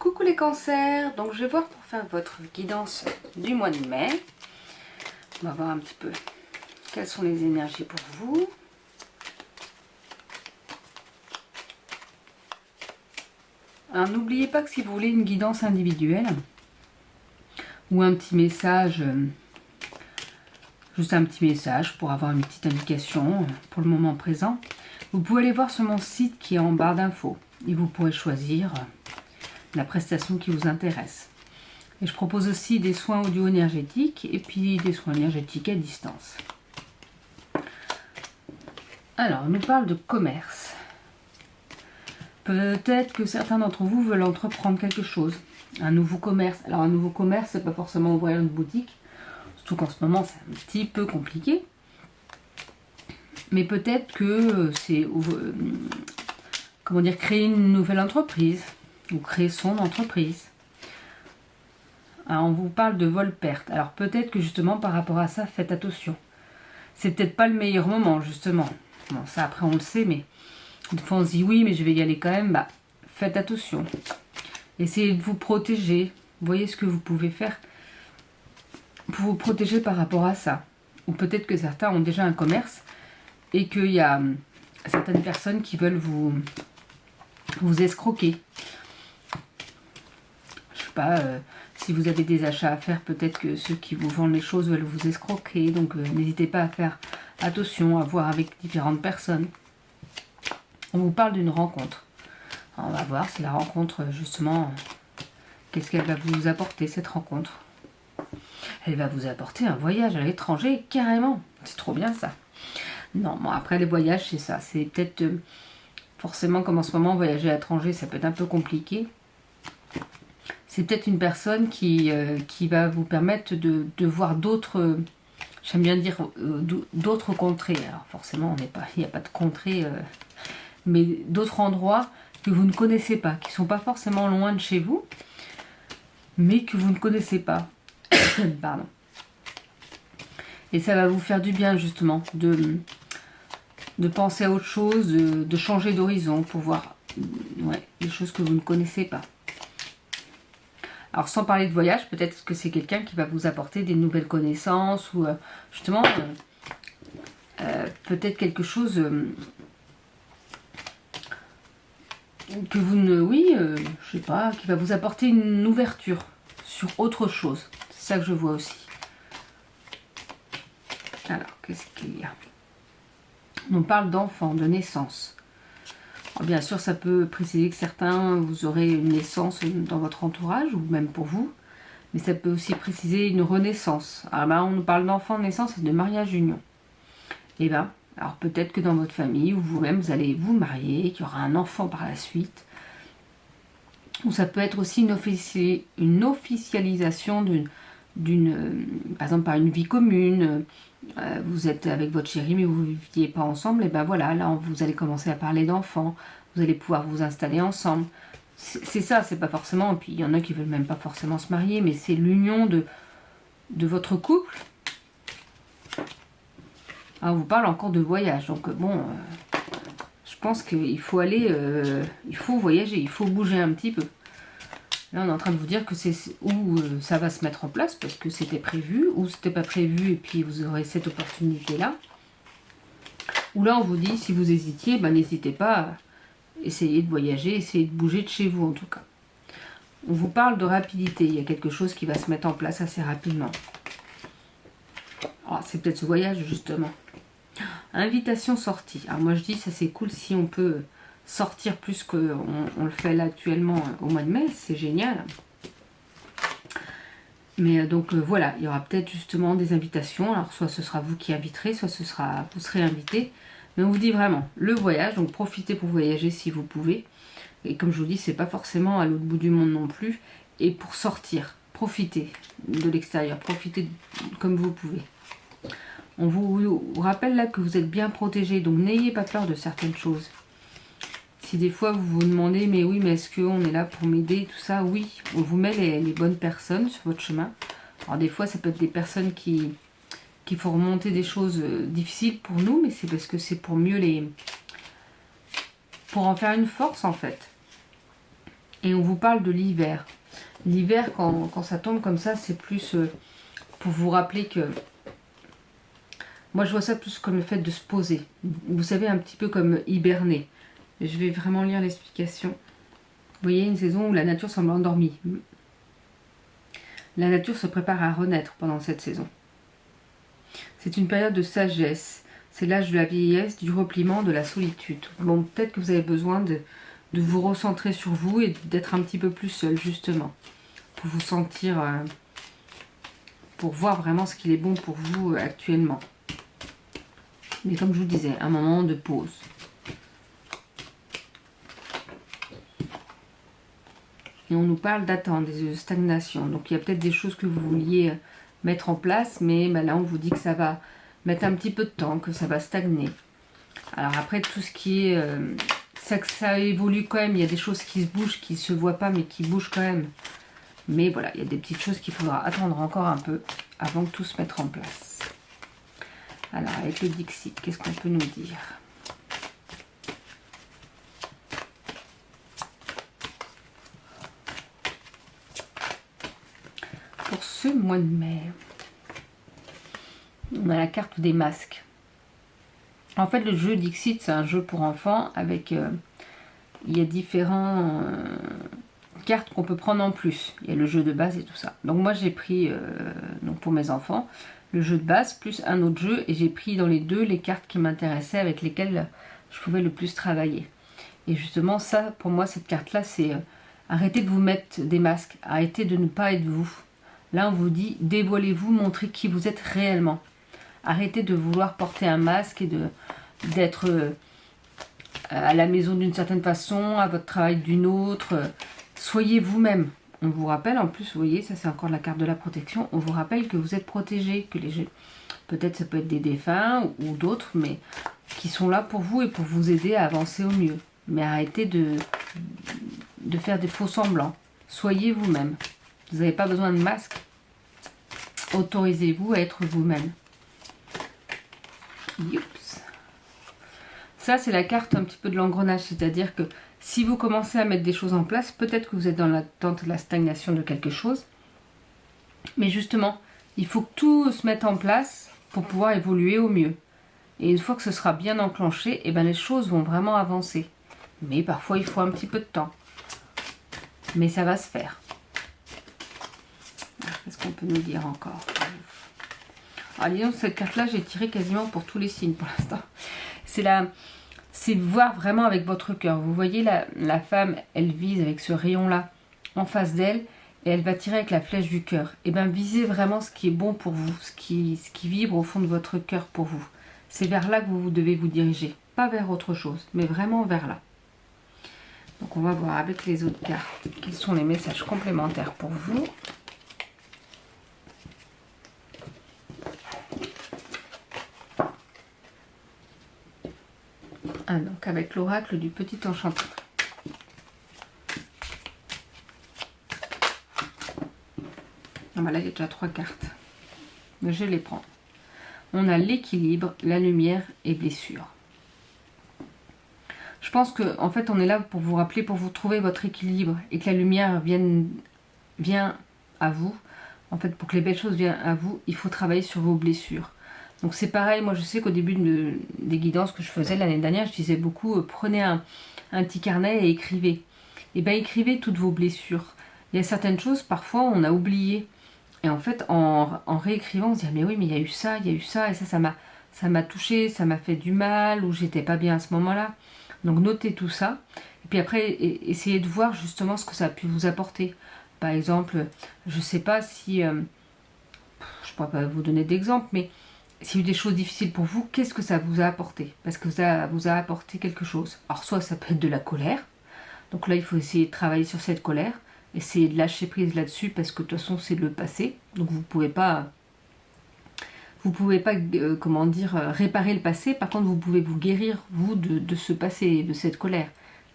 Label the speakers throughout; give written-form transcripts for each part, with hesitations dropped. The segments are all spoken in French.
Speaker 1: Coucou les cancers, donc je vais voir pour faire votre guidance du mois de mai. On va voir un petit peu quelles sont les énergies pour vous. Alors n'oubliez pas que si vous voulez une guidance individuelle ou un petit message, juste un petit message pour avoir une petite indication pour le moment présent, vous pouvez aller voir sur mon site qui est en barre d'infos et vous pourrez choisir la prestation qui vous intéresse. Et je propose aussi des soins audio-énergétiques et puis des soins énergétiques à distance. Alors, on nous parle de commerce. Peut-être que certains d'entre vous veulent entreprendre quelque chose. Un nouveau commerce. Alors, un nouveau commerce, c'est pas forcément ouvrir une boutique. Surtout qu'en ce moment, c'est un petit peu compliqué. Mais peut-être que c'est créer une nouvelle entreprise ou créer son entreprise. Alors, on vous parle de vol-perte. Alors peut-être que justement par rapport à ça, faites attention. C'est peut-être pas le meilleur moment justement. Bon, ça après on le sait, mais une fois on se dit oui, mais je vais y aller quand même. Bah, faites attention. Essayez de vous protéger. Voyez ce que vous pouvez faire pour vous protéger par rapport à ça. Ou peut-être que certains ont déjà un commerce et qu'il y a certaines personnes qui veulent vous escroquer. Pas, si vous avez des achats à faire, peut-être que ceux qui vous vendent les choses veulent vous escroquer, donc n'hésitez pas à faire attention, à voir avec différentes personnes. On vous parle d'une rencontre. Alors, on va voir si la rencontre, justement, qu'est-ce qu'elle va vous apporter, cette rencontre. Elle va vous apporter un voyage à l'étranger, carrément. C'est trop bien ça. Non, bon, après les voyages, c'est ça. C'est peut-être, forcément, comme en ce moment, voyager à l'étranger, ça peut être un peu compliqué. C'est peut-être une personne qui va vous permettre de voir d'autres, j'aime bien dire, d'autres contrées. Alors forcément, il n'y a pas de contrées, mais d'autres endroits que vous ne connaissez pas, qui ne sont pas forcément loin de chez vous, mais que vous ne connaissez pas. Pardon. Et ça va vous faire du bien, justement, de penser à autre chose, de changer d'horizon pour voir des choses que vous ne connaissez pas. Alors sans parler de voyage, peut-être que c'est quelqu'un qui va vous apporter des nouvelles connaissances ou justement peut-être quelque chose que vous ne... Oui, je sais pas, qui va vous apporter une ouverture sur autre chose. C'est ça que je vois aussi. Alors, qu'est-ce qu'il y a? On parle d'enfants, de naissance. Alors, bien sûr, ça peut préciser que certains, vous aurez une naissance dans votre entourage, ou même pour vous, mais ça peut aussi préciser une renaissance. Alors là, on nous parle d'enfants, de naissance et de mariage union. Et bien, alors peut-être que dans votre famille, ou vous-même, vous allez vous marier, qu'il y aura un enfant par la suite. Ou ça peut être aussi une officialisation par exemple, par une vie commune. Vous êtes avec votre chéri mais vous ne viviez pas ensemble, et ben voilà, là vous allez commencer à parler d'enfants, vous allez pouvoir vous installer ensemble. C'est ça, c'est pas forcément, et puis il y en a qui veulent même pas forcément se marier, mais c'est l'union de votre couple. Alors, on vous parle encore de voyage, donc bon, je pense qu'il faut aller, il faut voyager, il faut bouger un petit peu. Là, on est en train de vous dire que c'est où ça va se mettre en place, parce que c'était prévu, ou c'était pas prévu, et puis vous aurez cette opportunité-là. Ou là, on vous dit, si vous hésitiez, ben, n'hésitez pas à essayer de voyager, essayer de bouger de chez vous, en tout cas. On vous parle de rapidité, il y a quelque chose qui va se mettre en place assez rapidement. Alors, c'est peut-être ce voyage, justement. Invitation sortie. Alors, moi, je dis, ça c'est cool si on peut sortir plus qu'on le fait là actuellement au mois de mai, c'est génial. Mais donc voilà, il y aura peut-être justement des invitations. Alors soit ce sera vous qui inviterez, soit vous serez invité. Mais on vous dit vraiment le voyage, donc profitez pour voyager si vous pouvez. Et comme je vous dis, c'est pas forcément à l'autre bout du monde non plus. Et pour sortir, profitez de l'extérieur, profitez comme vous pouvez. On vous rappelle là que vous êtes bien protégé, donc n'ayez pas peur de certaines choses. Si des fois vous vous demandez, mais oui, mais est-ce qu'on est là pour m'aider, tout ça, oui, on vous met les bonnes personnes sur votre chemin. Alors des fois, ça peut être des personnes qui font remonter des choses difficiles pour nous, mais c'est parce que c'est pour mieux pour en faire une force en fait. Et on vous parle de l'hiver. L'hiver, quand ça tombe comme ça, c'est plus pour vous rappeler que... Moi, je vois ça plus comme le fait de se poser. Vous savez, un petit peu comme hiberner. Je vais vraiment lire l'explication. Vous voyez, une saison où la nature semble endormie. La nature se prépare à renaître pendant cette saison. C'est une période de sagesse. C'est l'âge de la vieillesse, du repliement, de la solitude. Bon, peut-être que vous avez besoin de vous recentrer sur vous et d'être un petit peu plus seul, justement. Pour vous sentir... pour voir vraiment ce qu'il est bon pour vous actuellement. Mais comme je vous disais, un moment de pause. Et on nous parle d'attente, de stagnation. Donc il y a peut-être des choses que vous vouliez mettre en place, mais ben là on vous dit que ça va mettre un petit peu de temps, que ça va stagner. Alors après, tout ce qui est... ça évolue quand même, il y a des choses qui se bougent, qui ne se voient pas, mais qui bougent quand même. Mais voilà, il y a des petites choses qu'il faudra attendre encore un peu avant que tout se mette en place. Alors, avec le Dixit, qu'est-ce qu'on peut nous dire? Pour ce mois de mai, on a la carte des masques. En fait, le jeu Dixit, c'est un jeu pour enfants avec... il y a différents... cartes qu'on peut prendre en plus. Il y a le jeu de base et tout ça. Donc moi j'ai pris, donc pour mes enfants, le jeu de base plus un autre jeu, et j'ai pris dans les deux les cartes qui m'intéressaient, avec lesquelles je pouvais le plus travailler. Et justement ça, pour moi, cette carte-là, c'est arrêtez de vous mettre des masques, arrêtez de ne pas être vous. Là on vous dit, dévoilez-vous, montrez qui vous êtes réellement. Arrêtez de vouloir porter un masque et d'être à la maison d'une certaine façon, à votre travail d'une autre. Soyez vous-même. On vous rappelle, en plus, vous voyez, ça c'est encore la carte de la protection, on vous rappelle que vous êtes protégé, que les jeux, peut-être ça peut être des défunts ou d'autres, mais qui sont là pour vous et pour vous aider à avancer au mieux. Mais arrêtez de faire des faux semblants. Soyez vous-même. Vous n'avez pas besoin de masque. Autorisez-vous à être vous-même. Youps. Ça, c'est la carte un petit peu de l'engrenage, c'est-à-dire que si vous commencez à mettre des choses en place, peut-être que vous êtes dans l'attente de la stagnation de quelque chose. Mais justement, il faut que tout se mette en place pour pouvoir évoluer au mieux. Et une fois que ce sera bien enclenché, eh ben les choses vont vraiment avancer. Mais parfois, il faut un petit peu de temps. Mais ça va se faire. Qu'est-ce qu'on peut nous dire encore? Alors, disons que cette carte-là, j'ai tiré quasiment pour tous les signes pour l'instant. C'est voir vraiment avec votre cœur. Vous voyez, la femme, elle vise avec ce rayon-là en face d'elle, et elle va tirer avec la flèche du cœur. Et bien, visez vraiment ce qui est bon pour vous, ce qui vibre au fond de votre cœur pour vous. C'est vers là que vous devez vous diriger. Pas vers autre chose, mais vraiment vers là. Donc, on va voir avec les autres cartes quels sont les messages complémentaires pour vous. Ah, donc avec l'oracle du petit enchanteur. Ah bah là, il y a déjà 3 cartes. Mais je les prends. On a l'équilibre, la lumière et blessure. Je pense que en fait, on est là pour vous rappeler, pour vous trouver votre équilibre et que la lumière vienne à vous. En fait, pour que les belles choses viennent à vous, il faut travailler sur vos blessures. Donc c'est pareil, moi je sais qu'au début des guidances que je faisais l'année dernière, je disais beaucoup, prenez un petit carnet et écrivez. Et bien écrivez toutes vos blessures. Il y a certaines choses, parfois on a oublié. Et en fait, en réécrivant, on se dit, ah, mais oui, mais il y a eu ça, et ça m'a touché, ça m'a fait du mal, ou j'étais pas bien à ce moment-là. Donc notez tout ça. Et puis après, essayez de voir justement ce que ça a pu vous apporter. Par exemple, je sais pas si... je pourrais pas vous donner d'exemple, mais... s'il y a eu des choses difficiles pour vous, qu'est-ce que ça vous a apporté? Parce que ça vous a apporté quelque chose. Alors soit ça peut être de la colère. Donc là, il faut essayer de travailler sur cette colère. Essayer de lâcher prise là-dessus parce que de toute façon, c'est le passé. Donc vous pouvez pas comment dire, réparer le passé. Par contre, vous pouvez vous guérir, vous, de ce passé, de cette colère.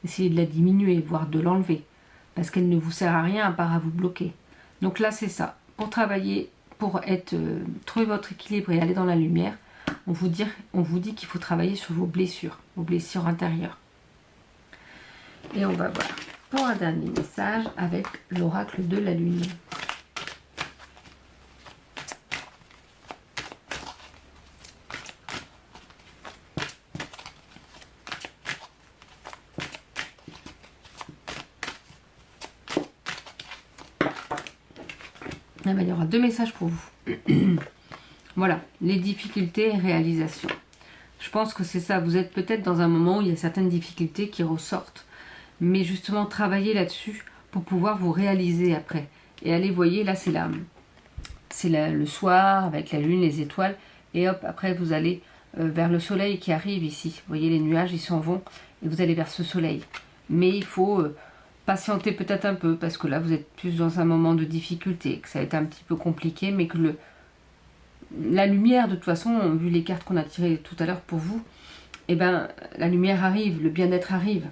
Speaker 1: Essayez de la diminuer, voire de l'enlever. Parce qu'elle ne vous sert à rien à part à vous bloquer. Donc là, c'est ça. Pour travailler... pour trouver votre équilibre et aller dans la lumière, on vous dit qu'il faut travailler sur vos blessures intérieures. Et on va voir pour un dernier message avec l'oracle de la lune. Ah ben, il y aura 2 messages pour vous. Voilà, les difficultés et réalisations. Je pense que c'est ça, vous êtes peut-être dans un moment où il y a certaines difficultés qui ressortent. Mais justement, travaillez là-dessus pour pouvoir vous réaliser après. Et allez, voyez, là c'est le soir avec la lune, les étoiles. Et hop, après vous allez vers le soleil qui arrive ici. Vous voyez, les nuages, ils s'en vont. Et vous allez vers ce soleil. Mais il faut patienter peut-être un peu. Parce que là, vous êtes plus dans un moment de difficulté. Que ça va être un petit peu compliqué. Mais que la lumière, de toute façon, vu les cartes qu'on a tirées tout à l'heure pour vous, eh ben, la lumière arrive, le bien-être arrive.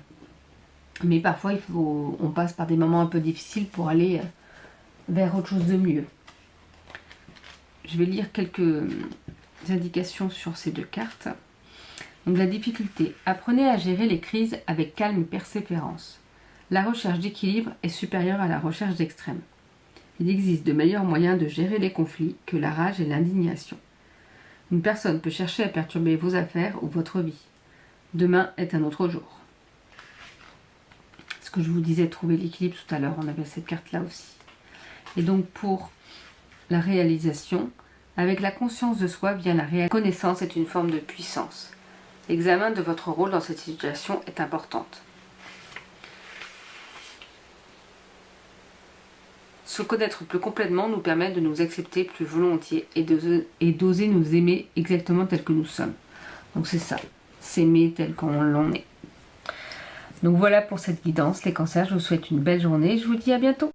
Speaker 1: Mais parfois, on passe par des moments un peu difficiles pour aller vers autre chose de mieux. Je vais lire quelques indications sur ces 2 cartes. Donc, la difficulté. Apprenez à gérer les crises avec calme et persévérance. La recherche d'équilibre est supérieure à la recherche d'extrême. Il existe de meilleurs moyens de gérer les conflits que la rage et l'indignation. Une personne peut chercher à perturber vos affaires ou votre vie. Demain est un autre jour. Ce que je vous disais, trouver l'équilibre tout à l'heure, on avait cette carte-là aussi. Et donc pour la réalisation, avec la conscience de soi vient la reconnaissance est une forme de puissance. L'examen de votre rôle dans cette situation est importante. Se connaître plus complètement nous permet de nous accepter plus volontiers et d'oser nous aimer exactement tel que nous sommes. Donc c'est ça, s'aimer tel qu'on l'en est. Donc voilà pour cette guidance, les cancers, je vous souhaite une belle journée, je vous dis à bientôt.